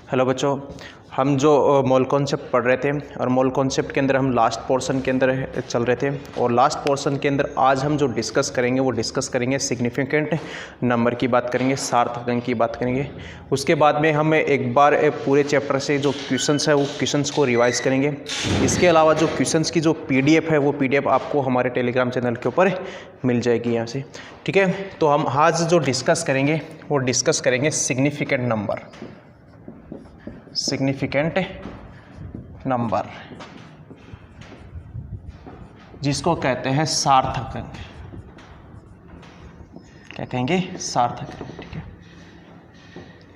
Hello बच्चों, हम जो मोल कॉन्सेप्ट पढ़ रहे थे और मोल कॉन्सेप्ट के अंदर हम लास्ट पोर्शन के अंदर चल रहे थे और लास्ट पोर्शन के अंदर आज हम जो डिस्कस करेंगे सिग्निफिकेंट नंबर की बात करेंगे, सार्थक अंक की बात करेंगे। उसके बाद में हम एक बार पूरे चैप्टर से जो क्वेश्चंस है वो क्वेश्चंस को रिवाइज करेंगे। इसके अलावा जो क्वेश्चंस की जो PDF है वो PDF आपको हमारे टेलीग्राम चैनल के ऊपर मिल जाएगी यहाँ से, ठीक है। तो हम आज जो डिस्कस करेंगे वो डिस्कस करेंगे सिग्निफिकेंट नंबर जिसको कहते हैं सार्थक अंक। क्या कहेंगे? सार्थक अंक, ठीक है।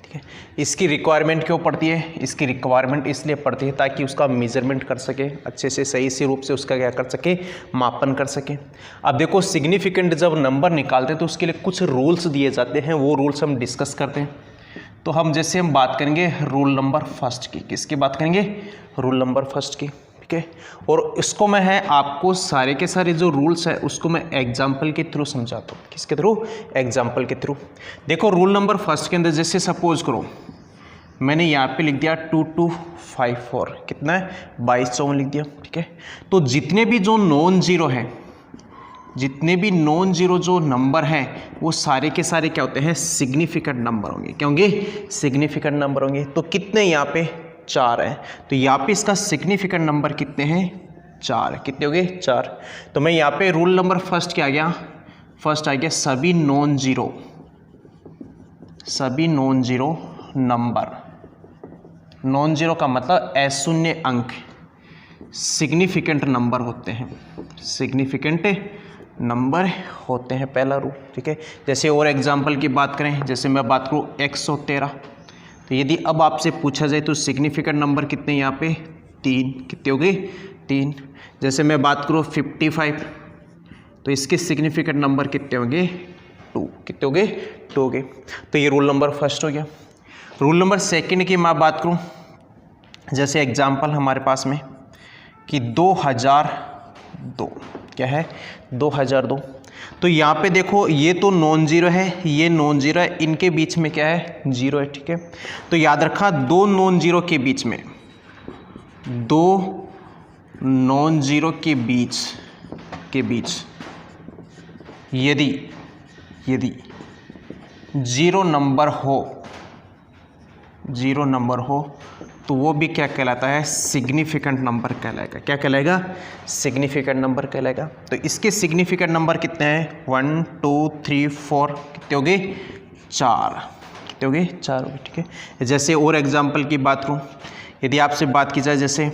ठीक है, इसकी रिक्वायरमेंट क्यों पड़ती है? इसकी रिक्वायरमेंट इसलिए पड़ती है ताकि उसका मेजरमेंट कर सके, अच्छे से सही से रूप से उसका क्या कर सके, मापन कर सके। अब देखो, सिग्निफिकेंट जब नंबर निकालते हैं तो उसके लिए कुछ रूल्स दिए जाते हैं, वो रूल्स हम डिस्कस करते हैं। तो हम बात करेंगे रूल नंबर फर्स्ट की। किसकी बात करेंगे? रूल नंबर फर्स्ट की, ठीक है। और इसको मैं आपको सारे के सारे जो रूल्स है उसको मैं एग्जाम्पल के थ्रू समझाता हूँ। किसके थ्रू? एग्जाम्पल के थ्रू। देखो, रूल नंबर फर्स्ट के अंदर जैसे सपोज करो मैंने यहाँ पे लिख दिया 2254, कितना है? 2254 लिख दिया, ठीक है। तो जितने भी जो नॉन जीरो जो नंबर हैं वो सारे के सारे क्या होते हैं? सिग्निफिकेंट नंबर होंगे। क्या होंगे? सिग्निफिकेंट नंबर होंगे। तो कितने यहाँ पे? 4 है। तो यहाँ पे इसका सिग्निफिकेंट नंबर कितने हैं? 4। कितने हो गए? 4। तो मैं यहाँ पे रूल नंबर फर्स्ट क्या आ गया? फर्स्ट आ गया सभी non zero number. Non zero का मतलब अशून्य अंक सिग्निफिकेंट नंबर होते हैं, सिग्निफिकेंट नंबर होते हैं, पहला रूल, ठीक है। जैसे और एग्जांपल की बात करें, जैसे मैं बात करूँ 113, तो यदि अब आपसे पूछा जाए तो सिग्निफिकेंट नंबर कितने यहाँ पे? 3। कितने हो गए? 3। जैसे मैं बात करूँ 55, तो इसके सिग्निफिकेंट नंबर कितने होंगे? 2। कितने हो गए? 2 हो गए। तो ये रूल नंबर फर्स्ट हो गया। रूल नंबर सेकेंड की मैं बात करूँ, जैसे एग्जाम्पल हमारे पास में कि 2002, क्या है? 2002। तो यहाँ पे देखो, ये तो नॉन जीरो है, ये नॉन जीरो है, इनके बीच में क्या है? जीरो है, ठीक है। तो याद रखा, दो नॉन जीरो के बीच यदि जीरो नंबर हो तो वो भी क्या कहलाता है? सिग्निफिकेंट नंबर कहलाएगा। क्या कहलाएगा? सिग्निफिकेंट नंबर कहलाएगा। तो इसके सिग्निफिकेंट नंबर कितने हैं? 1 2 3 4। कितने हो गए? 4। कितने हो गए? 4 हो गए, ठीक है। जैसे और एग्जांपल की बात करूँ, यदि आपसे बात की जाए जैसे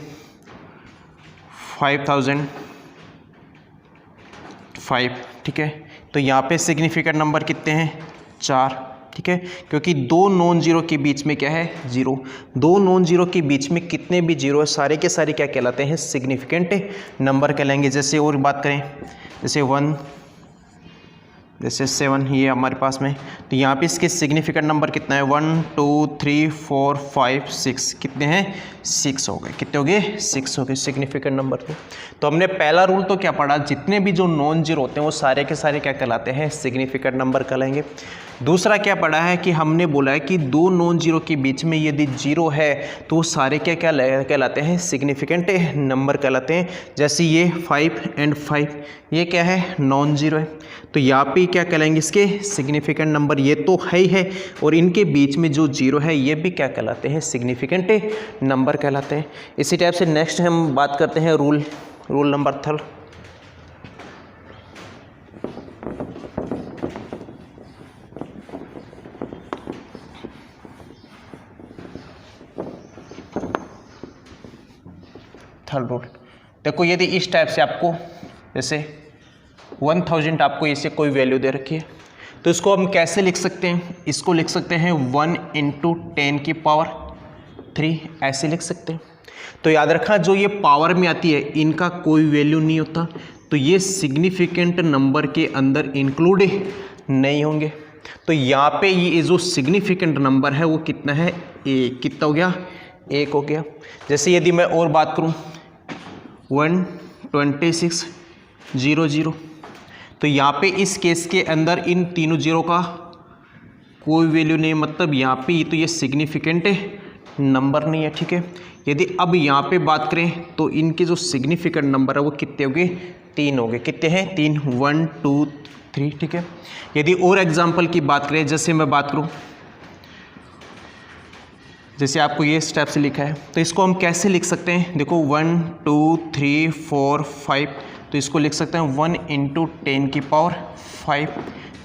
5005, ठीक है। तो यहाँ पे सिग्निफिकेंट नंबर कितने हैं? 4, ठीक है। क्योंकि दो नॉन जीरो के बीच में क्या है? जीरो। दो नॉन जीरो के बीच में कितने भी जीरो है सारे के सारे क्या कहलाते हैं? सिग्निफिकेंट नंबर कहलाएंगे। जैसे और बात करें, जैसे 1, जैसे 7 ये हमारे पास में, तो यहाँ पे इसके सिग्निफिकेंट नंबर कितना है? 1 2 3 4 5 6। कितने हैं? 6 हो गए। कितने हो गए? 6 हो गए सिग्निफिकेंट नंबर थे। तो हमने पहला रूल तो क्या पढ़ा? जितने भी जो नॉन जीरो होते हैं वो सारे के सारे क्या कहलाते हैं? सिग्निफिकेंट नंबर कहलाएंगे। दूसरा क्या पढ़ा है कि हमने बोला है कि दो नॉन जीरो के बीच में यदि जीरो है तो वो सारे क्या कहलाते हैं? सिग्निफिकेंट नंबर कहलाते हैं। जैसे ये 5 और 5, ये क्या है? नॉन जीरो है, तो यहाँ पे क्या कहलाएंगे? इसके सिग्निफिकेंट नंबर। ये तो है ही है, और इनके बीच में जो जीरो है ये भी क्या कहलाते हैं? सिग्निफिकेंट नंबर कहलाते हैं। इसी टाइप से नेक्स्ट हम बात करते हैं rule number third. Third rule देखो, यदि इस टाइप से आपको जैसे 1000 आपको इसे कोई वैल्यू दे रखी है, तो इसको हम कैसे लिख सकते हैं? इसको लिख सकते हैं 1 × 10⁻³ ऐसे लिख सकते हैं। तो याद रखा, जो ये पावर में आती है इनका कोई वैल्यू नहीं होता, तो ये सिग्निफिकेंट नंबर के अंदर इंक्लूड नहीं होंगे। तो यहाँ पे ये जो सिग्निफिकेंट नंबर है वो कितना है? 1। कितना हो गया? 1 हो गया। जैसे यदि मैं और बात करूँ 12600, तो यहाँ पे इस केस के अंदर इन तीनों जीरो का कोई वैल्यू नहीं, मतलब यहाँ पे तो ये सिग्निफिकेंट नंबर नहीं है, ठीक है। यदि अब यहाँ पे बात करें तो इनके जो सिग्निफिकेंट नंबर है वो कितने हो गए, 3 हो गए। कितने हैं, 3, 1 2 3, ठीक है। यदि और एग्जाम्पल की बात करें, जैसे मैं बात करूँ, जैसे आपको ये स्टेप से लिखा है तो इसको हम कैसे लिख सकते हैं, देखो 1 2 3 4 5, तो इसको लिख सकते हैं 1 × 10⁵।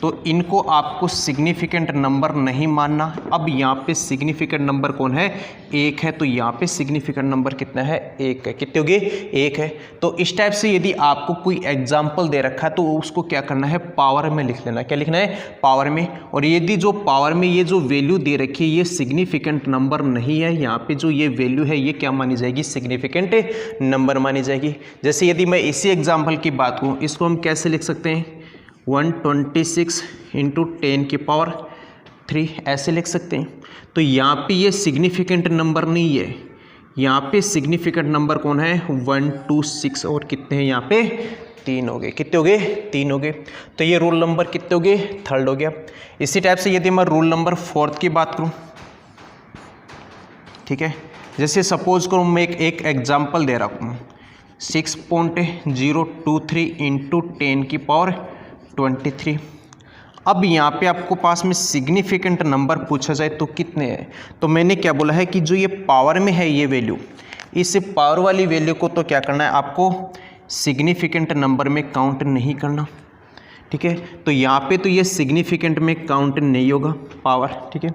तो इनको आपको सिग्निफिकेंट नंबर नहीं मानना। अब यहाँ पे सिग्निफिकेंट नंबर कौन है, 1 है, तो यहाँ पे सिग्निफिकेंट नंबर कितना है, 1 है। कितने हो गए, 1 है। तो इस टाइप से यदि आपको कोई एग्जाम्पल दे रखा है तो उसको क्या करना है, पावर में लिख लेना। क्या लिखना है, पावर में। और यदि जो पावर में ये जो वैल्यू दे रखी है ये सिग्निफिकेंट नंबर नहीं है, यहाँ पे जो ये वैल्यू है ये क्या मानी जाएगी, सिग्निफिकेंट नंबर मानी जाएगी। जैसे यदि मैं इसी एग्जाम्पल की बात करूँ, इसको हम कैसे लिख सकते हैं, 126 × 10⁵ ऐसे लिख सकते हैं। तो यहाँ पे ये सिग्निफिकेंट नंबर नहीं है, यहाँ पे सिग्निफिकेंट नंबर कौन है, 126, और कितने हैं यहाँ पे, 3 हो गए। कितने हो गए, 3 हो गए। तो ये रूल नंबर कितने हो गए, 3rd हो गया। इसी टाइप से यदि मैं रूल नंबर 4th की बात करूँ, ठीक है, जैसे सपोज करूँ मैं एक एग्जाम्पल दे रहा हूँ, 6.023 × 10⁻23। अब यहाँ पे आपको पास में सिग्निफिकेंट नंबर पूछा जाए तो कितने हैं, तो मैंने क्या बोला है कि जो ये पावर में है ये वैल्यू, इस पावर वाली वैल्यू को तो क्या करना है आपको, सिग्निफिकेंट नंबर में काउंट नहीं करना, ठीक है। तो यहाँ पे तो ये सिग्निफिकेंट में काउंट नहीं होगा पावर, ठीक है।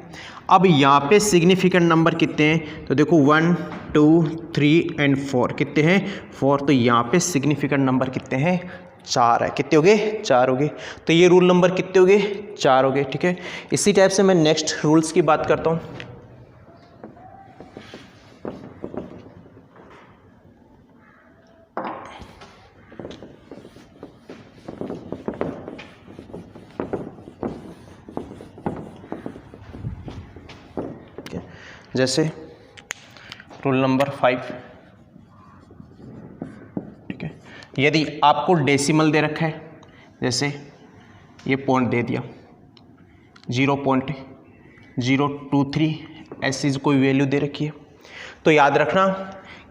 अब यहाँ पे सिग्निफिकेंट नंबर कितने हैं, तो देखो 1 2 3 और 4, कितने हैं, 4। तो यहाँ पे सिग्निफिकेंट नंबर कितने हैं, 4 है। कितने हो गए, 4 हो गए। तो ये रूल नंबर कितने हो गए, 4 हो गए, ठीक है। इसी टाइप से मैं नेक्स्ट रूल्स की बात करता हूँ। जैसे रूल नंबर 5, ठीक है। यदि आपको डेसिमल दे रखा है, जैसे ये पॉइंट दे दिया 0.023, ऐसी कोई वैल्यू दे रखी है, तो याद रखना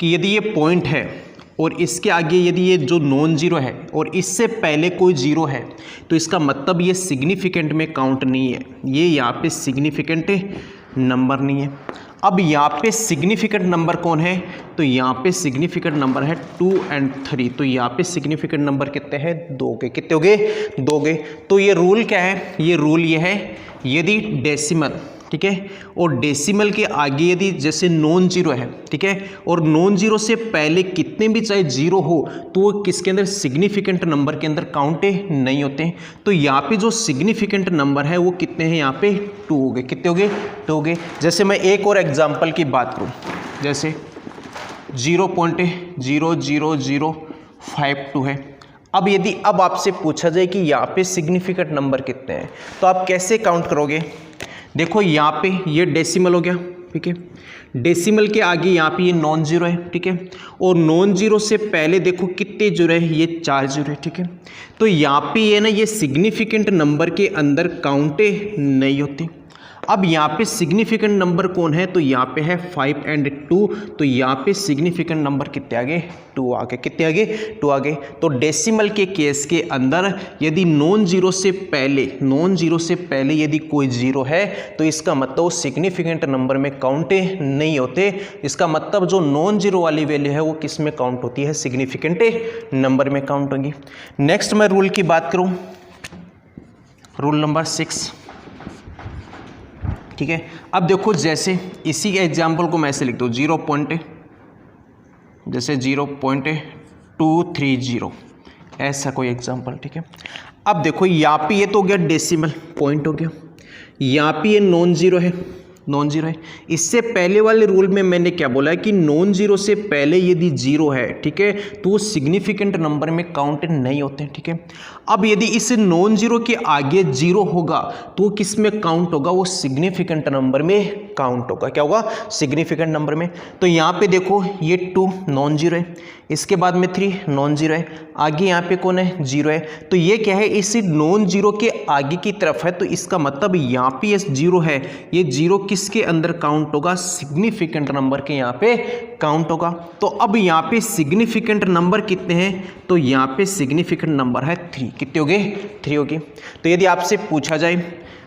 कि यदि ये पॉइंट है और इसके आगे यदि ये जो नॉन जीरो है और इससे पहले कोई जीरो है तो इसका मतलब ये सिग्निफिकेंट में काउंट नहीं है, ये यहाँ पे सिग्निफिकेंट नंबर नहीं है। अब यहाँ पे सिग्निफिकेंट नंबर कौन है, तो यहाँ पे सिग्निफिकेंट नंबर है 2 और 3, तो यहाँ पे सिग्निफिकेंट नंबर कितने हैं, 2 के। कितने हो गए, 2 गए। तो ये रूल क्या है, ये रूल ये है, यदि डेसिमल, ठीक है, और डेसिमल के आगे यदि जैसे नॉन जीरो है, ठीक है, और नॉन जीरो से पहले कितने भी चाहे जीरो हो तो वो किसके अंदर, सिग्निफिकेंट नंबर के अंदर काउंट नहीं होते। तो यहाँ पे जो सिग्निफिकेंट नंबर है वो कितने हैं, यहाँ पे 2 हो गए। कितने हो गए, 2 हो गए। जैसे मैं एक और एग्जाम्पल की बात करूँ, जैसे 0.00052 है। अब यदि अब आपसे पूछा जाए कि यहाँ पे सिग्निफिकेंट नंबर कितने हैं तो आप कैसे काउंट करोगे। देखो यहाँ पे ये डेसिमल हो गया, ठीक है, डेसिमल के आगे यहाँ पे ये नॉन जीरो है, ठीक है, और नॉन जीरो से पहले देखो कितने जीरो है, ये 4 जीरो है, ठीक है। तो यहाँ पे ये ना ये सिग्निफिकेंट नंबर के अंदर काउंटे नहीं होते। अब यहाँ पे सिग्निफिकेंट नंबर कौन है, तो यहाँ पे है 5 और 2, तो यहाँ पे सिग्निफिकेंट नंबर कितने आ गए, 2 आ गए। कितने आ गए, 2 आ गए। तो डेसिमल के केस के अंदर यदि नॉन जीरो से पहले यदि कोई जीरो है तो इसका मतलब सिग्निफिकेंट नंबर में काउंटे नहीं होते। इसका मतलब जो नॉन जीरो वाली वैल्यू है वो किस में काउंट होती है, सिग्निफिकेंट नंबर में काउंट होगी। नेक्स्ट मैं रूल की बात करूँ, रूल नंबर 6, ठीक है। अब देखो जैसे इसी एग्जाम्पल को मैं ऐसे लिख दूँ, 0.230, ऐसा कोई एग्जाम्पल, ठीक है। अब देखो यहाँ पे ये तो हो गया डेसिमल पॉइंट हो गया, यहाँ पे ये नॉन जीरो है, नॉन जीरो है। इससे पहले वाले रूल में मैंने क्या बोला है कि नॉन जीरो से पहले यदि जीरो है, ठीक है, तो वो सिग्निफिकेंट नंबर में काउंट नहीं होते, ठीक है। अब यदि इस नॉन जीरो के आगे जीरो होगा तो वो किस में काउंट होगा, वो सिग्निफिकेंट नंबर में काउंट होगा। क्या होगा? सिग्निफिकेंट नंबर में। तो यहाँ पे देखो ये 2 नॉन जीरो है, इसके बाद में 3 नॉन जीरो है, आगे यहाँ पे कौन है? जीरो है। तो ये क्या है? इस नॉन जीरो के आगे की तरफ है, तो इसका मतलब यहाँ पे ये जीरो है, ये जीरो किसके अंदर काउंट होगा? सिग्निफिकेंट नंबर के यहाँ पे काउंट होगा। तो अब यहाँ पे सिग्निफिकेंट नंबर कितने हैं? तो यहाँ पे सिग्निफिकेंट नंबर है 3। कितने हो गए? 3 होगी। तो यदि आपसे पूछा जाए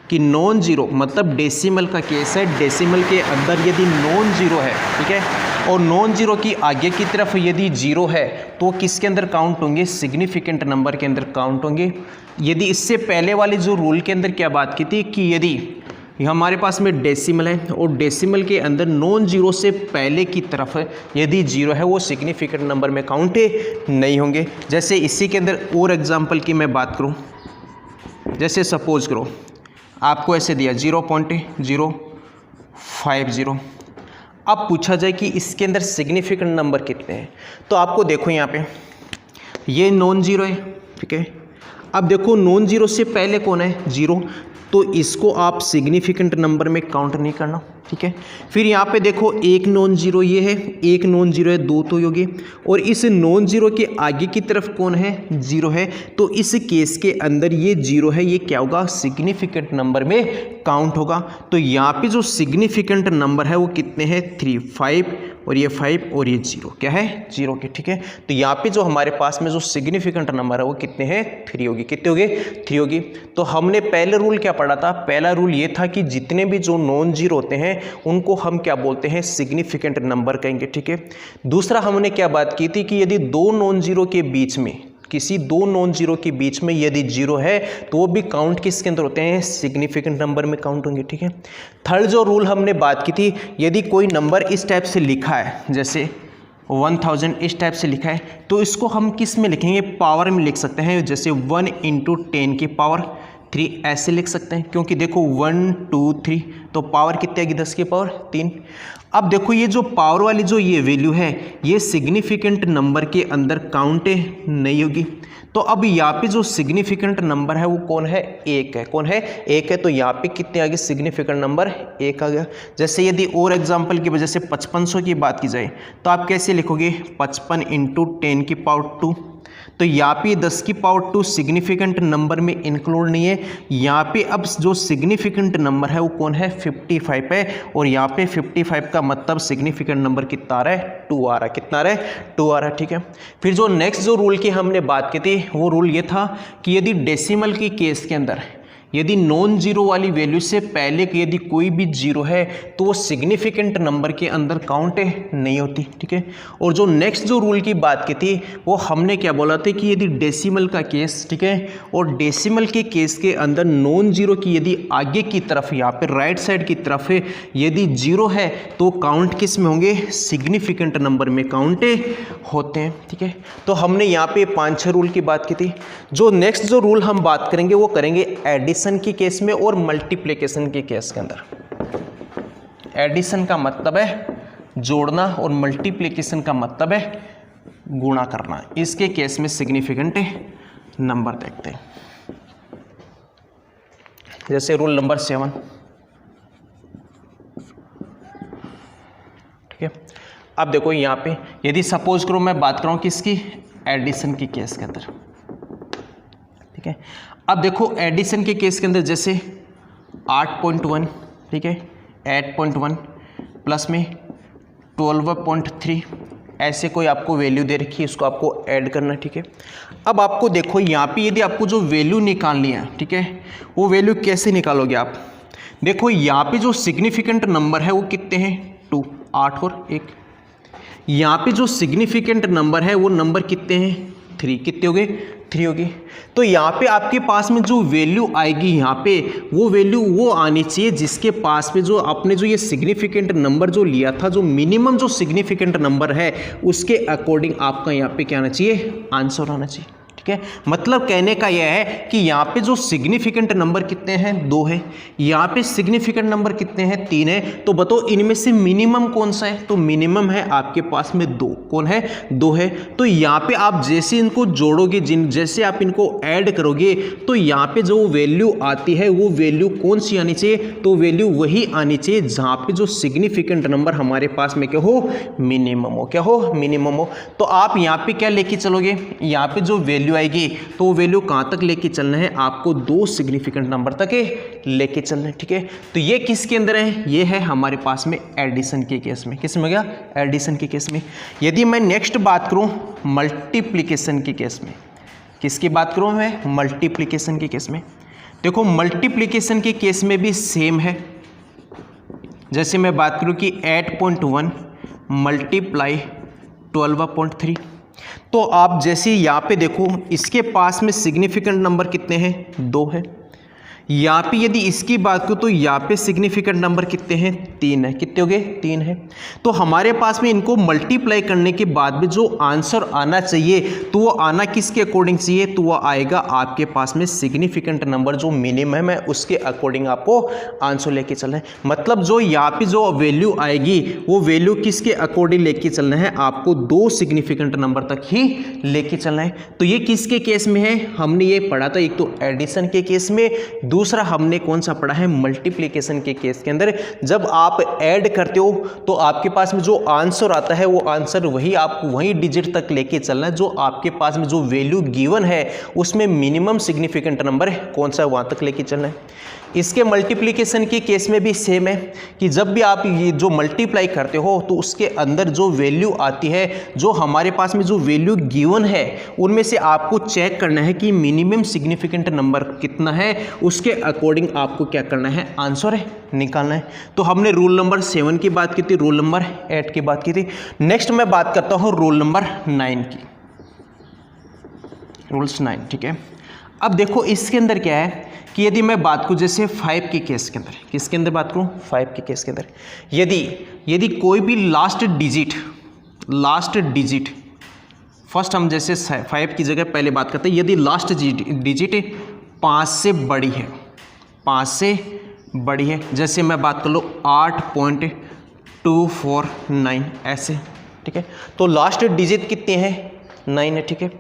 कि नॉन जीरो मतलब डेसिमल का केस है, डेसिमल के अंदर यदि नॉन जीरो है, ठीक है, और नॉन जीरो की आगे की तरफ यदि जीरो है तो वो किसके अंदर काउंट होंगे? सिग्निफिकेंट नंबर के अंदर काउंट होंगे। यदि इससे पहले वाले जो रूल के अंदर क्या बात की थी कि यदि हमारे पास में डेसिमल है और डेसिमल के अंदर नॉन जीरो से पहले की तरफ यदि जीरो है वो सिग्निफिकेंट नंबर में काउंट नहीं होंगे। जैसे इसी के अंदर और एग्जांपल की मैं बात करूं, जैसे सपोज करो आपको ऐसे दिया 0.050, अब पूछा जाए कि इसके अंदर सिग्निफिकेंट नंबर कितने हैं, तो आपको देखो यहाँ पे ये नॉन जीरो है, ठीक है। अब देखो नॉन जीरो से पहले कौन है? जीरो, तो इसको आप सिग्निफिकेंट नंबर में काउंट नहीं करना, ठीक है। फिर यहाँ पे देखो एक नॉन जीरो ये है, एक नॉन जीरो है, 2 तो होगी, और इस नॉन जीरो के आगे की तरफ कौन है? जीरो है। तो इस केस के अंदर ये जीरो है, ये क्या होगा? सिग्निफिकेंट नंबर में काउंट होगा। तो यहाँ पे जो सिग्निफिकेंट नंबर है वो कितने हैं? 3, 5 और ये 5 और ये 0, क्या है? 0 के, ठीक है। तो यहाँ पे जो हमारे पास में जो सिग्निफिकेंट नंबर है वो कितने हैं? 3 होगी। कितने होगे? 3 होगी। तो हमने पहले रूल क्या पढ़ा था? पहला रूल ये था कि जितने भी जो नॉन जीरो होते हैं उनको हम क्या बोलते हैं? सिग्निफिकेंट नंबर कहेंगे, ठीक है। दूसरा हमने क्या बात की थी कि यदि 2 नॉन जीरो के बीच में, किसी 2 नॉन जीरो के बीच में यदि जीरो है तो वो भी काउंट किसके अंदर होते हैं? सिग्निफिकेंट नंबर में काउंट होंगे, ठीक है। थर्ड जो रूल हमने बात की थी, यदि कोई नंबर इस टाइप से लिखा है, जैसे 1000 इस टाइप से लिखा है, तो इसको हम किस में लिखेंगे? पावर में लिख सकते हैं, जैसे 1 × 10 की पावर 3 ऐसे लिख सकते हैं, क्योंकि देखो 1 2 3 तो पावर कितनी आएगी? 10 की पावर 3। अब देखो ये जो पावर वाली जो ये वैल्यू है ये सिग्निफिकेंट नंबर के अंदर काउंट नहीं होगी। तो अब यहाँ पे जो सिग्निफिकेंट नंबर है वो कौन है? 1 है। कौन है? 1 है। तो यहाँ पे कितने आ गए? सिग्निफिकेंट नंबर 1 आ गया। जैसे यदि और एग्जांपल की वजह से 5500 की बात की जाए तो आप कैसे लिखोगे? 55 × 10 की पावर 2। तो यहाँ पे 10 की पावर 2 सिग्निफिकेंट नंबर में इंक्लूड नहीं है। यहाँ पे अब जो सिग्निफिकेंट नंबर है वो कौन है? 55 है। और यहाँ पे 55 का मतलब सिग्निफिकेंट नंबर कितना आ रहा है? 2 आ रहा है। कितना आ रहा है? 2 आ रहा है, ठीक है। फिर जो नेक्स्ट जो रूल की हमने बात की थी वो रूल ये था कि यदि डेसिमल की केस के अंदर यदि नॉन जीरो वाली वैल्यू से पहले की यदि कोई भी जीरो है तो वो सिग्निफिकेंट नंबर के अंदर काउंट नहीं होती, ठीक है। और जो नेक्स्ट जो रूल की बात की थी वो हमने क्या बोला था कि यदि डेसिमल का केस, ठीक है, और डेसिमल के केस के अंदर नॉन जीरो की यदि आगे की तरफ यहाँ पे राइट साइड की तरफ यदि जीरो है तो काउंट किस में होंगे? सिग्निफिकेंट नंबर में काउंट होते हैं, ठीक है। तो हमने यहाँ पे 5-6 रूल की बात की थी। जो नेक्स्ट जो रूल हम बात करेंगे वो करेंगे एडिशन की केस में और मल्टीप्लिकेशन के केस के अंदर। एडिशन का मतलब है जोड़ना और मल्टीप्लिकेशन का मतलब है गुणा करना। इसके केस में सिग्निफिकेंट नंबर देखते हैं। जैसे रूल नंबर 7, ठीक है। अब देखो यहाँ पे यदि सपोज करो मैं बात करूँ किसकी? एडिशन की केस के अंदर, ठीक है। अब देखो एडिशन के केस के अंदर जैसे 8.1, ठीक है, 8.1 प्लस में 12.3 ऐसे कोई आपको वैल्यू दे रखी है, इसको आपको ऐड करना है, ठीक है। अब आपको देखो यहाँ पे यदि आपको जो वैल्यू निकालनी है, ठीक है, वो वैल्यू कैसे निकालोगे आप? देखो यहाँ पे जो सिग्निफिकेंट नंबर है वो कितने हैं? 2, 8 और 1। यहाँ पे जो सिग्निफिकेंट नंबर है वो नंबर कितने हैं? 3। कितने हो गए? 3 होगी। तो यहाँ पे आपके पास में जो वैल्यू आएगी यहाँ पे वो वैल्यू वो आनी चाहिए जिसके पास में जो आपने जो ये सिग्निफिकेंट नंबर जो लिया था, जो मिनिमम जो सिग्निफिकेंट नंबर है उसके अकॉर्डिंग आपका यहाँ पे क्या आना चाहिए? आंसर आना चाहिए, ठीक ठीक है। मतलब कहने का यह है कि यहाँ पे जो सिग्निफिकेंट नंबर कितने हैं 2 है, यहाँ पे सिग्निफिकेंट नंबर कितने हैं 3 है। तो बताओ इनमें से मिनिमम कौन सा है, तो मिनिमम है आपके पास में 2, कौन है 2 है। तो यहाँ पे आप जैसे इनको जोड़ोगे, जैसे आप इनको ऐड करोगे तो यहाँ पे जो वैल्यू आती है वो वैल्यू कौन सी आनी चाहिए, तो वैल्यू वही आनी चाहिए जहाँ पे जो सिग्निफिकेंट नंबर हमारे पास में क्या हो, मिनिमम हो, क्या हो, मिनिमम हो। तो आप यहाँ पे क्या लेके चलोगे, यहाँ पे जो वैल्यू आएगी तो वो वैल्यू कहाँ तक लेके चलना है, आपको 2 सिग्निफिकेंट नंबर तक लेके चलना है, ठीक है। तो ये किसके अंदर है, ये है हमारे पास में एडिशन के केस में, किस में गया, एडिशन के केस में। यदि मैं नेक्स्ट बात करूँ मल्टीप्लिकेशन के केस में, किसकी बात करूँ मैं, मल्टीप्लिकेशन के केस में। देखो मल्टीप्लिकेशन के केस में भी सेम है। जैसे मैं बात करूँ कि 8.1 मल्टीप्लाई 12/3, तो आप जैसे यहाँ पे देखो इसके पास में सिग्निफिकेंट नंबर कितने हैं, 2 है। यहाँ पे यदि इसकी बात करूँ तो यहाँ पे सिग्निफिकेंट नंबर कितने हैं, 3 है। कितने हो गए, 3 है। तो हमारे पास में इनको मल्टीप्लाई करने के बाद में जो आंसर आना चाहिए तो वो आना किसके अकॉर्डिंग चाहिए, तो वो आएगा आपके पास में सिग्निफिकेंट नंबर जो मिनिमम है उसके अकॉर्डिंग आपको आंसर लेके चलना है। मतलब जो यहाँ पे जो वैल्यू आएगी वो वैल्यू किसके अकॉर्डिंग लेके चलना है, आपको 2 सिग्निफिकेंट नंबर तक ही लेके चलना है। तो ये किसके केस में है, हमने ये पढ़ा था, एक तो एडिशन के केस में, दूसरा हमने कौन सा पढ़ा है, मल्टीप्लिकेशन के केस के अंदर। जब आप ऐड करते हो तो आपके पास में जो आंसर आता है वो आंसर वही आपको वही डिजिट तक लेके चलना है जो आपके पास में जो वैल्यू गिवन है उसमें मिनिमम सिग्निफिकेंट नंबर कौन सा है वहां तक लेके चलना है। इसके मल्टीप्लिकेशन के केस में भी सेम है कि जब भी आप ये जो मल्टीप्लाई करते हो तो उसके अंदर जो वैल्यू आती है, जो हमारे पास में जो वैल्यू गिवन है उनमें से आपको चेक करना है कि मिनिमम सिग्निफिकेंट नंबर कितना है, उसके अकॉर्डिंग आपको क्या करना है, आंसर है निकालना है। तो हमने रूल नंबर 7 की बात की थी, रूल नंबर 8 की बात की थी। नेक्स्ट मैं बात करता हूँ रूल नंबर 9 की, रूल्स 9, ठीक है। अब देखो इसके अंदर क्या है कि यदि मैं बात करूं जैसे 5 के केस के अंदर, किसके अंदर बात करूं, 5 के केस के अंदर, यदि कोई भी लास्ट डिजिट फर्स्ट हम जैसे 5 की जगह पहले बात करते हैं, यदि लास्ट डिजिट 5 से बड़ी है, 5 से बड़ी है, जैसे मैं बात कर लो 8.249 ऐसे, ठीक है। तो लास्ट डिजिट कितने हैं, 9 है, ठीक है।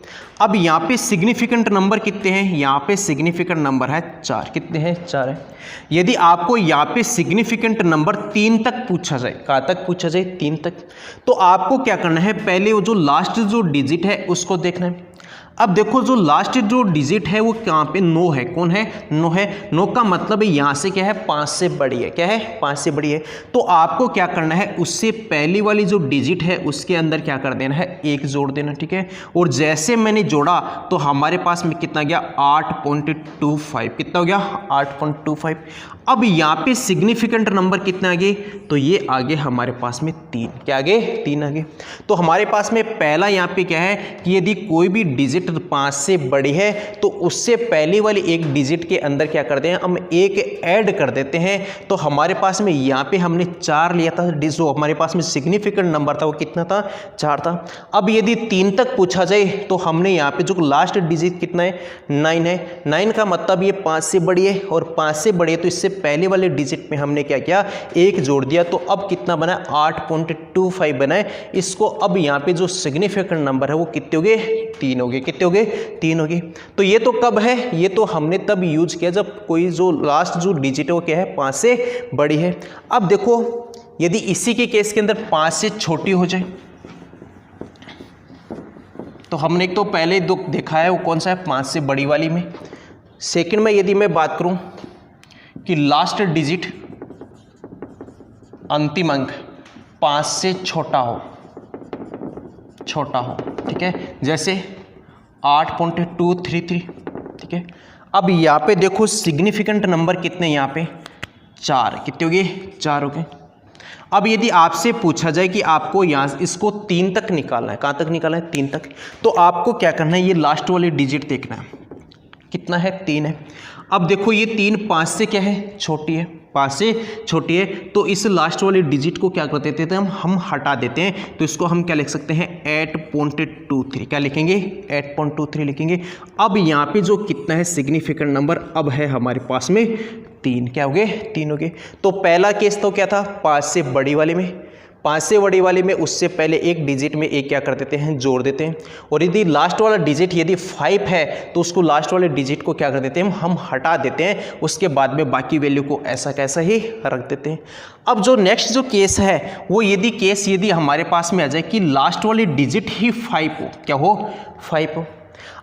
अब यहाँ पे सिग्निफिकेंट नंबर कितने हैं, यहाँ पे सिग्निफिकेंट नंबर है 4, कितने हैं, 4 है। यदि आपको यहाँ पे सिग्निफिकेंट नंबर 3 तक पूछा जाए, कहाँ तक पूछा जाए, 3 तक, तो आपको क्या करना है, पहले वो जो लास्ट जो डिजिट है उसको देखना है। अब देखो जो लास्ट जो डिजिट है वो कहाँ पे, 9 है, कौन है, 9 है। 9 का मतलब है यहाँ से क्या है, 5 से बड़ी है, क्या है, 5 से बड़ी है। तो आपको क्या करना है, उससे पहली वाली जो डिजिट है उसके अंदर क्या कर देना है, 1 जोड़ देना, ठीक है। और जैसे मैंने जोड़ा तो हमारे पास में कितना गया, 8.25, कितना हो गया, 8.25। अब यहाँ पे सिग्निफिकेंट नंबर कितना आगे, तो ये आगे हमारे पास में 3, क्या आगे, 3 आगे। तो हमारे पास में पहला यहाँ पे क्या है कि यदि कोई भी डिजिट 5 से बड़ी है तो उससे पहली वाली एक डिजिट के अंदर क्या करते हैं, हम 1 ऐड कर देते हैं। तो हमारे पास में यहाँ पे हमने 4 लिया था, जो हमारे पास में सिग्निफिकेंट नंबर था वो कितना था, 4 था। अब यदि 3 तक पूछा जाए तो हमने यहाँ पे जो लास्ट डिजिट कितना है, 9 है। 9 का मतलब ये 5 से बड़ी है, और 5 से बड़ी है तो इससे पहले वाले डिजिट में हमने क्या किया, 1 जोड़ दिया। तो अब कितना बना, 8.25 बना है। इसको अब यहाँ पे जो सिग्निफिकेंट नंबर है वो कितने हो गए, 3 हो गए, कितने हो गए, 3 हो गए। तो ये तो कब है, ये तो हमने तब यूज किया जब कोई जो लास्ट जो डिजिट है वो क्या है, 5 से बड़ी है। अब देखो यदि इसी के केस के अंदर 5 से छोटी हो जाए, तो हमने एक तो पहले दो देखा है वो कौन सा है, 5 से बड़ी वाली में। सेकंड में यदि मैं बात करूं कि लास्ट डिजिट अंतिम अंक 5 से छोटा हो, ठीक है, जैसे 8.233, ठीक है। अब यहाँ पे देखो सिग्निफिकेंट नंबर कितने, यहाँ पे 4, कितने हो गए, 4 हो गए। अब यदि आपसे पूछा जाए कि आपको यहाँ इसको 3 तक निकालना है, कहाँ तक निकालना है, 3 तक, तो आपको क्या करना है, ये लास्ट वाली डिजिट देखना है, कितना है, 3 है। अब देखो ये 3 5 से क्या है, छोटी है, 5 से छोटी है, तो इस लास्ट वाले डिजिट को क्या कर देते थे हम हटा देते हैं। तो इसको हम क्या लिख सकते हैं 8.23, क्या लिखेंगे 8.23 लिखेंगे। अब यहाँ पे जो कितना है सिग्निफिकेंट नंबर अब है हमारे पास में 3, क्या हो गए 3 हो गए। तो पहला केस तो क्या था 5 से बड़ी वाले में, 5 से बड़ी वाले में उससे पहले एक डिजिट में एक क्या कर देते हैं जोड़ देते हैं, और यदि लास्ट वाला डिजिट यदि 5 है तो उसको लास्ट वाले डिजिट को क्या कर देते हैं हम हटा देते हैं, उसके बाद में बाकी वैल्यू को ऐसा कैसा ही रख देते हैं। अब जो नेक्स्ट जो केस है वो यदि हमारे पास में आ जाए कि लास्ट वाली डिजिट ही 5 हो, क्या हो 5 हो।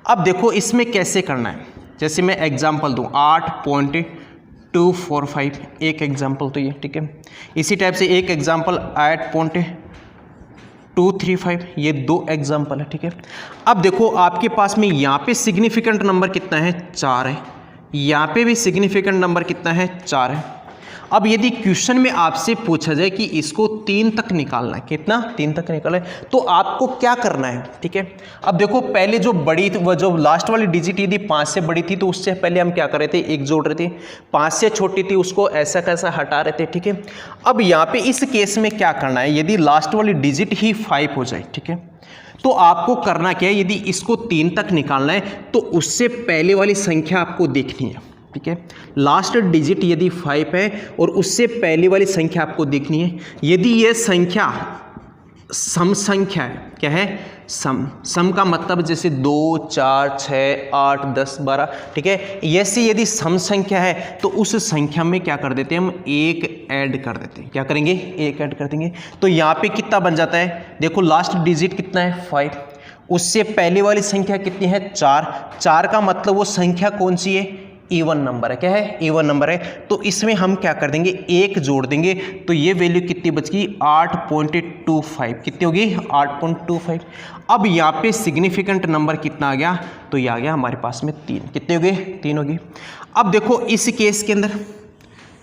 अब देखो इसमें कैसे करना है, जैसे मैं एग्जाम्पल दूँ 8.245 एक एग्जाम्पल तो ये ठीक है, इसी टाइप से एक एग्जाम्पल 8.235 ये 2 एग्जाम्पल है ठीक है। अब देखो आपके पास में यहाँ पे सिग्निफिकेंट नंबर कितना है 4 है, यहाँ पे भी सिग्निफिकेंट नंबर कितना है 4 है। अब यदि क्वेश्चन में आपसे पूछा जाए कि इसको 3 तक निकालना है, कितना 3 तक निकालना है, तो आपको क्या करना है ठीक है। अब देखो पहले जो बड़ी वो जो लास्ट वाली डिजिट यदि 5 से बड़ी थी तो उससे पहले हम क्या कर रहे थे एक जोड़ रहे थे, 5 से छोटी थी उसको ऐसा कैसा हटा रहे थे ठीक है। अब यहाँ पे इस केस में क्या करना है, यदि लास्ट वाली डिजिट ही 5 हो जाए ठीक है, तो आपको करना क्या है, यदि इसको 3 तक निकालना है तो उससे पहले वाली संख्या आपको देखनी है ठीक है। लास्ट डिजिट यदि 5 है और उससे पहले वाली संख्या आपको देखनी है। यदि ये संख्या सम संख्या है, क्या है सम का मतलब जैसे 2 4 6 8 10 12 ठीक है, ऐसी यदि सम संख्या है तो उस संख्या में क्या कर देते हैं हम 1 ऐड कर देते हैं, क्या करेंगे 1 ऐड कर देंगे। तो यहाँ पे कितना बन जाता है, देखो लास्ट डिजिट कितना है 5, उससे पहले वाली संख्या कितनी है 4 का मतलब वो संख्या कौन सी है इवन नंबर है, क्या है इवन नंबर है। तो इसमें हम क्या कर देंगे 1 जोड़ देंगे, तो ये वैल्यू कितनी बच गई 8.25, कितनी होगी 8.25। अब यहाँ पे सिग्निफिकेंट नंबर कितना आ गया, तो ये आ गया हमारे पास में 3, कितने हो गए 3 हो गए। अब देखो इस केस के अंदर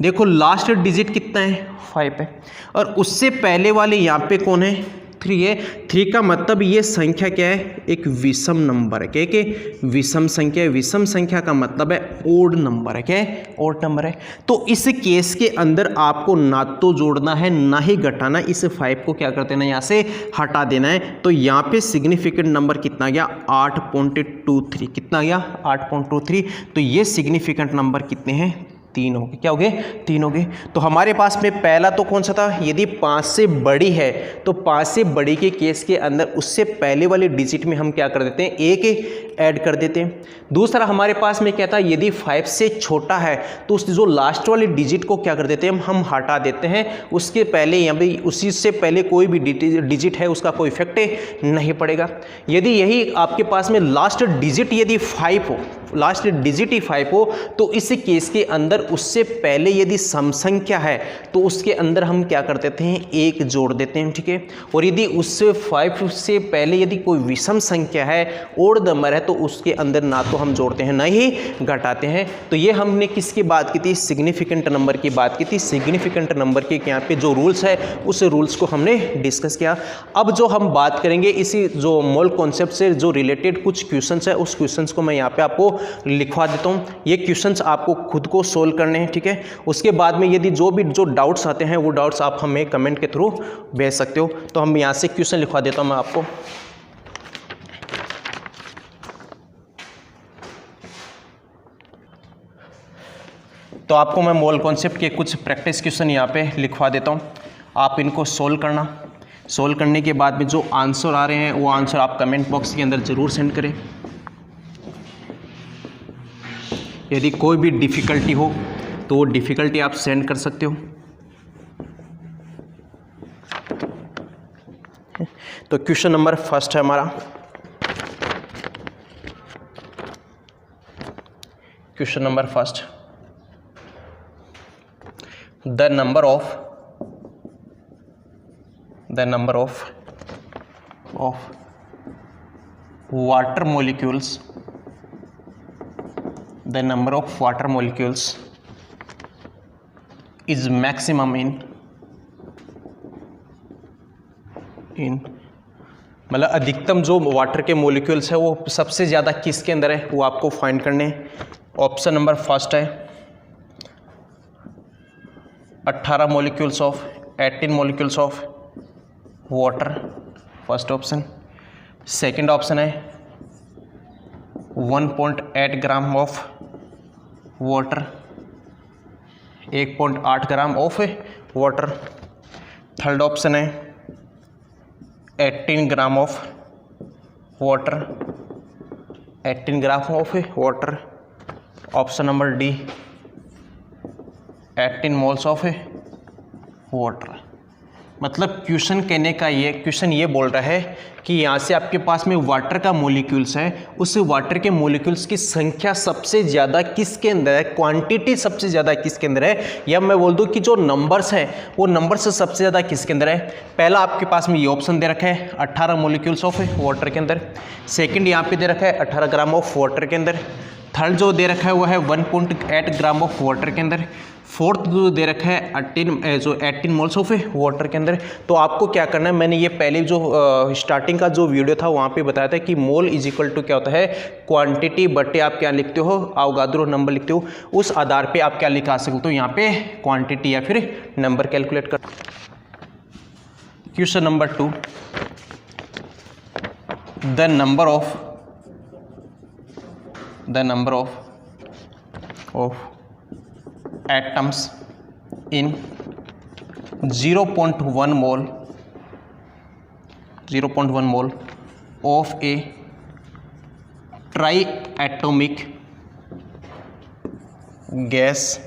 देखो लास्ट डिजिट कितना है 5 है, और उससे पहले वाले यहाँ पे कौन है 3 है। 3 का मतलब ये संख्या क्या है एक विषम नंबर है, क्या कि विषम संख्या है, विषम संख्या का मतलब है ओड नंबर है, क्या है ओड नंबर है। तो इस केस के अंदर आपको ना तो जोड़ना है ना ही घटाना, इस 5 को क्या कर देना यहाँ से हटा देना है। तो यहाँ पे सिग्निफिकेंट नंबर कितना गया 8.23, कितना गया 8.23। तो ये सिग्निफिकेंट नंबर कितने हैं 3 हो गए, क्या हो गए 3 हो गए। तो हमारे पास में पहला तो कौन सा था, यदि 5 से बड़ी है तो 5 से बड़ी के केस के अंदर उससे पहले वाले डिजिट में हम क्या कर देते हैं 1 ऐड कर देते हैं। दूसरा हमारे पास में क्या था, यदि 5 से छोटा है तो उस जो लास्ट वाले डिजिट को क्या कर देते हैं हम हटा देते हैं, उसके पहले या भी उसी से पहले कोई भी डिजिट है उसका कोई इफेक्ट नहीं पड़ेगा। यदि यही आपके पास में लास्ट डिजिट यदि 5 हो, लास्ट डिजिट ही 5 हो, तो इस केस के अंदर उससे पहले यदि सम संख्या है तो उसके अंदर हम क्या कर देते हैं 1 जोड़ देते हैं ठीक है। और यदि उससे 5 से पहले यदि कोई विषम संख्या है ओड नंबर है तो उसके अंदर ना तो हम जोड़ते हैं ना ही घटाते हैं। तो ये हमने किसकी बात की थी, सिग्निफिकेंट नंबर की बात की थी। सिग्निफिकेंट नंबर के यहाँ पे जो रूल्स है उस रूल्स को हमने डिस्कस किया। अब जो हम बात करेंगे इसी जो मोल कॉन्सेप्ट से जो रिलेटेड कुछ क्वेश्चंस है उस क्वेश्चंस को मैं यहाँ पे आपको लिखवा देता हूँ। ये क्वेश्चंस आपको खुद को सोल्व करने हैं ठीक है। उसके बाद में यदि जो डाउट्स आते हैं वो डाउट्स आप हमें कमेंट के थ्रू भेज सकते हो। तो हम यहाँ से क्वेश्चन लिखवा देता हूँ मैं आपको। तो आपको मैं मोल कॉन्सेप्ट के कुछ प्रैक्टिस क्वेश्चन यहाँ पे लिखवा देता हूँ, आप इनको सोल्व करना। सोल्व करने के बाद में जो आंसर आ रहे हैं वो आंसर आप कमेंट बॉक्स के अंदर ज़रूर सेंड करें। यदि कोई भी डिफ़िकल्टी हो तो वो डिफ़िकल्टी आप सेंड कर सकते हो। तो क्वेश्चन नंबर फर्स्ट है हमारा, question number first, the number of water molecules is maximum in मतलब अधिकतम जो वाटर के मोलिक्यूल्स है वो सबसे ज़्यादा किसके अंदर है वो आपको फाइंड करने हैं। ऑप्शन नंबर फर्स्ट है 18 molecules of 18 molecules of water, first option. Second option है 1.8 gram of water, 1.8 gram of water. Third option है 18 gram of water, 18 gram of water. Option number D 18 moles of water. मतलब question कहने का question ये बोल रहा है कि यहाँ से आपके पास में वाटर का मॉलिक्यूल्स है, उस वाटर के मॉलिक्यूल्स की संख्या सबसे ज़्यादा किसके अंदर है, क्वांटिटी सबसे ज़्यादा किसके अंदर है, या मैं बोल दूँ कि जो नंबर्स हैं वो नंबर से सबसे ज़्यादा किसके अंदर है। पहला आपके पास में ये ऑप्शन दे रखा है 18 मॉलिक्यूल्स ऑफ वाटर के अंदर। सेकेंड यहाँ पे दे रखा है 18 ग्राम ऑफ वाटर के अंदर। थर्ड जो दे रखा है वो है 1.8 ग्राम ऑफ वाटर के अंदर। फोर्थ जो दे रखा है 18 मोल्स ऑफ वाटर के अंदर। तो आपको क्या करना है, मैंने ये पहले जो स्टार्टिंग का जो वीडियो था वहाँ पे बताया था कि मोल इज इक्वल टू क्या होता है, क्वांटिटी बटे आप क्या लिखते हो, अवोगाद्रो नंबर लिखते हो। उस आधार पे आप क्या लिखा सकते हो, यहाँ पे क्वांटिटी या फिर नंबर कैलकुलेट कर। Question number 2, the number of atoms in 0.1 mole of a triatomic gas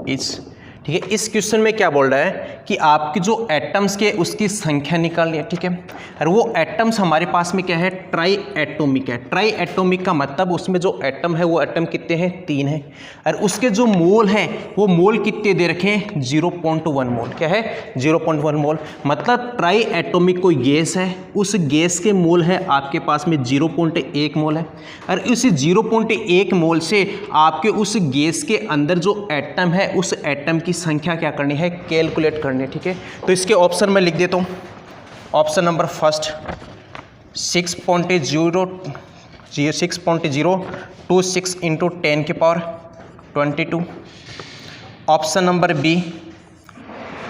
is, ठीक है। इस क्वेश्चन में क्या बोल रहा है कि आपकी जो एटम्स के उसकी संख्या निकालनी है, ठीक है। और वो एटम्स हमारे पास में क्या है, ट्राई एटोमिक है। ट्राई एटोमिक का मतलब उसमें जो एटम है वो एटम कितने हैं, 3 हैं। और उसके जो मोल हैं वो मोल कितने दे रखे हैं, 0.1 मोल। क्या है, 0.1 मोल। मतलब ट्राई एटोमिक कोई गैस है, उस गैस के मोल है आपके पास में 0.1 मोल है। और उस 0.1 मोल से आपके उस गैस के अंदर जो एटम है उस एटम की संख्या क्या करनी है, कैलकुलेट करनी है, ठीक है। तो इसके ऑप्शन में लिख देता हूँ। ऑप्शन नंबर फर्स्ट 6.026 इंटू 10 की power 22। Option number B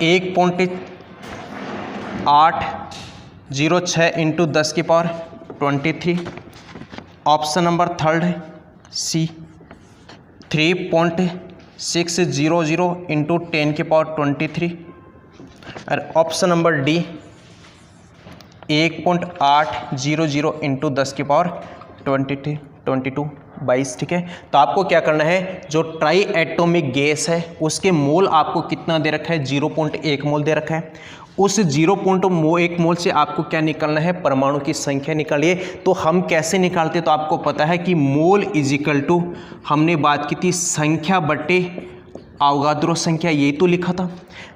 1.806 into 10 की power 23। Option number third C 3.600 into 10 की पावर 23। और ऑप्शन नंबर डी 1.800 इंटू 10 की पावर 22, ठीक है। तो आपको क्या करना है, जो ट्राई एटोमिक गैस है उसके मोल आपको कितना दे रखा है, 0.1 मोल दे रखा है। उस 0.1 मोल से आपको क्या निकालना है, परमाणु की संख्या निकालिए। तो हम कैसे निकालते, तो आपको पता है कि मोल इज इक्वल टू, हमने बात की थी संख्या बटे अवोगाद्रो संख्या, यही तो लिखा था।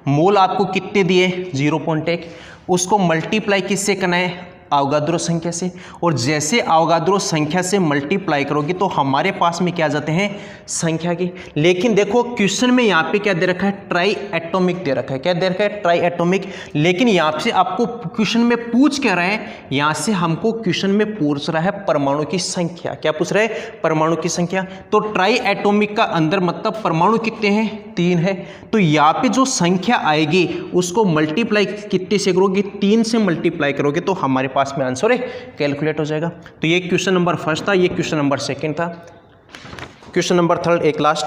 मोल आपको कितने दिए, 0.1, उसको मल्टीप्लाई किससे करना है, अवोगाद्रो संख्या से। और जैसे अवोगाद्रो संख्या से मल्टीप्लाई करोगे तो हमारे पास में क्या आ जाते हैं, संख्या की। लेकिन देखो क्वेश्चन में यहाँ पे क्या दे रखा है, ट्राई एटोमिक दे रखा है। क्या दे रखा है, ट्राई एटोमिक। लेकिन यहाँ से आपको क्वेश्चन में पूछ क्या रहा है, यहाँ से हमको क्वेश्चन में पूछ रहा है परमाणु की संख्या। क्या पूछ रहा है, परमाणु की संख्या। तो ट्राई एटोमिक का अंदर मतलब परमाणु कितने हैं, 3 है। तो यहाँ पे जो संख्या आएगी उसको मल्टीप्लाई कितने से करोगे, 3 से मल्टीप्लाई करोगे तो हमारे पास में आंसर है कैलकुलेट हो जाएगा। तो ये क्वेश्चन नंबर फर्स्ट था, ये क्वेश्चन नंबर सेकंड था। क्वेश्चन नंबर थर्ड एक last,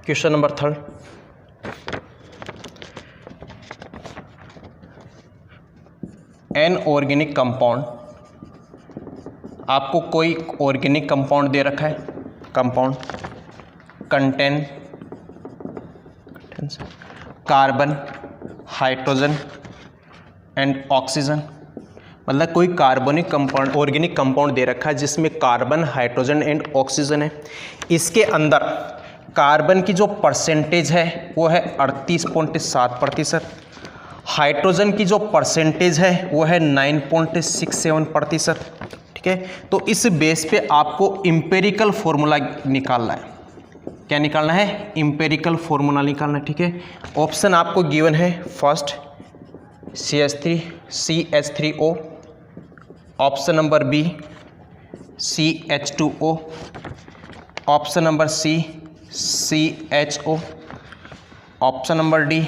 question number third, an organic compound, आपको कोई ऑर्गेनिक कंपाउंड दे रखा है, compound contain carbon, hydrogen and oxygen. मतलब कोई कार्बनिक कंपाउंड, ऑर्गेनिक कंपाउंड दे रखा है जिसमें कार्बन, हाइड्रोजन एंड ऑक्सीजन है। इसके अंदर कार्बन की जो परसेंटेज है वो है 38.7%, हाइड्रोजन की जो परसेंटेज है वो है 9.67%, ठीक है। तो इस बेस पे आपको एम्पिरिकल फॉर्मूला निकालना है। क्या निकालना है, एम्पिरिकल फॉर्मूला निकालना है, ठीक है। ऑप्शन आपको गिवन है, first CH3O, option number B CH2O, option number C CHO, option number D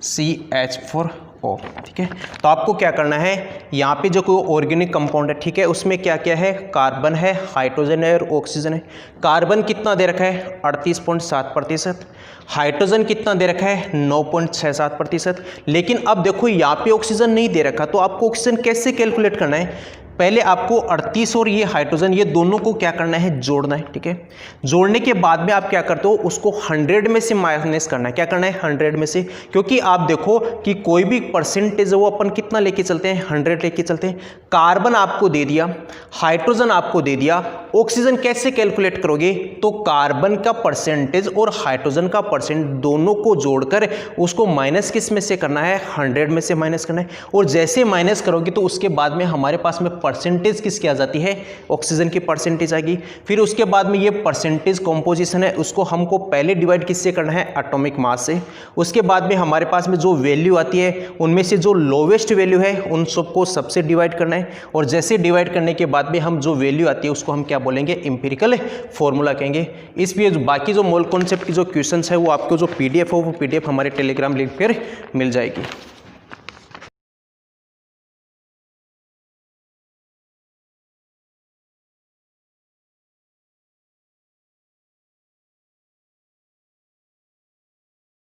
CH4O, ठीक है। तो आपको क्या करना है, यहाँ पे जो कोई ऑर्गेनिक कंपाउंड है, ठीक है, उसमें क्या क्या है, कार्बन है, हाइड्रोजन है और ऑक्सीजन है। कार्बन कितना दे रखा है, 38.7%, हाइड्रोजन कितना दे रखा है, 9.67%। लेकिन अब देखो यहाँ पे ऑक्सीजन नहीं दे रखा, तो आपको ऑक्सीजन कैसे कैलकुलेट करना है, पहले आपको 38 और ये हाइड्रोजन, ये दोनों को क्या करना है, जोड़ना है, ठीक है। जोड़ने के बाद में आप क्या करते हो, उसको 100 में से माइनस करना है। क्या करना है, 100 में से, क्योंकि आप देखो कि कोई भी परसेंटेज है वो अपन कितना लेके चलते हैं, 100 लेके चलते हैं। कार्बन आपको दे दिया, हाइड्रोजन आपको दे दिया, ऑक्सीजन कैसे कैलकुलेट करोगे, तो कार्बन का परसेंटेज और हाइड्रोजन का परसेंट दोनों को जोड़कर उसको माइनस किस में से करना है, 100 में से माइनस करना है। और जैसे माइनस करोगे तो उसके बाद में हमारे पास में परसेंटेज किसकी आ जाती है, ऑक्सीजन की परसेंटेज आएगी। फिर उसके बाद में ये परसेंटेज कॉम्पोजिशन है, उसको हमको पहले डिवाइड किससे करना है, एटॉमिक मास से। उसके बाद में हमारे पास में जो वैल्यू आती है उनमें से जो लोवेस्ट वैल्यू है उन सबको सबसे डिवाइड करना है। और जैसे डिवाइड करने के बाद में हम जो वैल्यू आती है उसको हम क्या बोलेंगे, एम्पिरिकल फॉर्मूला कहेंगे। इसलिए बाकी जो मोल कॉन्सेप्ट की जो क्वेश्चंस है वो आपको जो PDF है वो PDF हमारे टेलीग्राम लिंक पर मिल जाएगी।